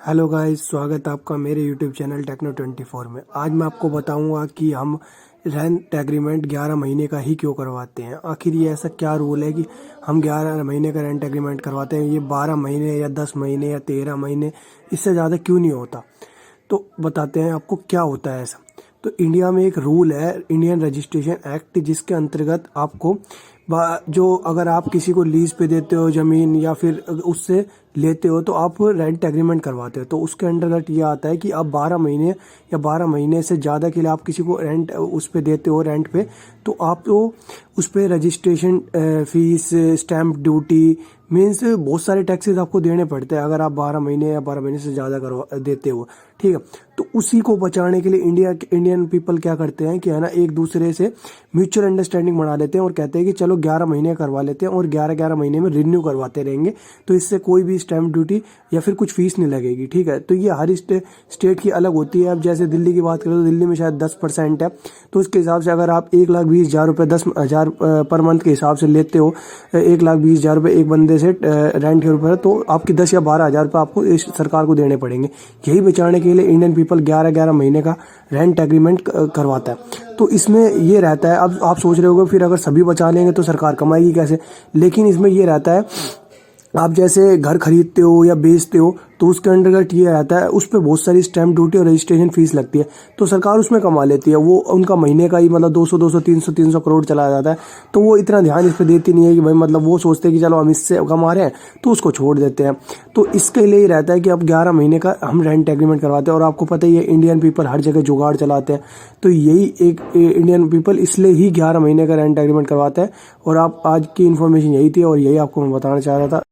Hello guys, स्वागत है आपका मेरे यूट्यूब चैनल टेक्नो 24 में। आज मैं आपको बताऊंगा कि हम रेंट एग्रीमेंट 11 महीने का ही क्यों करवाते हैं। आखिर ये ऐसा क्या रूल है कि हम 11 महीने का रेंट एग्रीमेंट करवाते हैं, ये 12 महीने या 10 महीने या 13 महीने इससे ज़्यादा क्यों नहीं होता। तो बताते हैं आपको क्या होता है ऐसा। तो इंडिया में एक रूल है, इंडियन रजिस्ट्रेशन एक्ट, जिसके अंतर्गत आपको जो अगर आप किसी को लीज पे देते हो ज़मीन या फिर उससे लेते हो तो आप रेंट एग्रीमेंट करवाते हो। तो उसके अंतर्गत ये आता है कि आप 12 महीने या 12 महीने से ज़्यादा के लिए आप किसी को रेंट उस पे देते हो रेंट पे, तो आप तो उस पे registration fees, stamp duty, means बहुत सारे टैक्सेस आपको देने पड़ते हैं अगर आप 12 महीने या 12 महीने से ज़्यादा करवा देते हो। ठीक है, तो उसी को बचाने के लिए इंडियन पीपल क्या करते हैं कि है ना, एक दूसरे से म्यूचुअल अंडरस्टैंडिंग बना लेते हैं और कहते हैं कि चलो 11 महीने करवा लेते हैं और 11-11 महीने में रिन्यू करवाते रहेंगे, तो इससे कोई भी स्टैम्प ड्यूटी या फिर कुछ फीस नहीं लगेगी। ठीक है, तो ये हर स्टेट की अलग होती है। अब जैसे दिल्ली की बात करें तो दिल्ली में शायद 10% है, तो उसके हिसाब से अगर आप 1,20,000 रुपये 10,000 पर मंथ के हिसाब से लेते हो, 1,20,000 रुपये एक बंदे से रेंट के ऊपर, तो आपकी 10 या 12,000 रुपये आपको इस सरकार को देने पड़ेंगे। यही बचाने के लिए इंडियन पीपल 11-11 महीने का रेंट एग्रीमेंट करवाता है। तो इसमें ये रहता है, अब आप सोच रहे होगे फिर अगर सभी बचा लेंगे तो सरकार कमाएगी कैसे। लेकिन इसमें ये रहता है, आप जैसे घर खरीदते हो या बेचते हो तो उसके अंतर्गत ये रहता है, उस पर बहुत सारी स्टैम्प ड्यूटी और रजिस्ट्रेशन फीस लगती है, तो सरकार उसमें कमा लेती है। वो उनका महीने का ही मतलब 200 300 करोड़ चला जाता है, तो वो इतना ध्यान इस पर देती नहीं है कि भाई, मतलब वो सोचते हैं कि चलो हम इससे कमा रहे हैं तो उसको छोड़ देते हैं। तो इसके लिए ही रहता है कि अब 11 महीने का हम रेंट एग्रीमेंट करवाते हैं। और आपको पता ही है इंडियन पीपल हर जगह जुगाड़ चलाते हैं, तो यही एक इंडियन पीपल इसलिए ही 11 महीने का रेंट एग्रीमेंट करवाता है। और आप आज की इन्फॉर्मेशन यही थी और यही आपको मैं बताना चाह रहा था।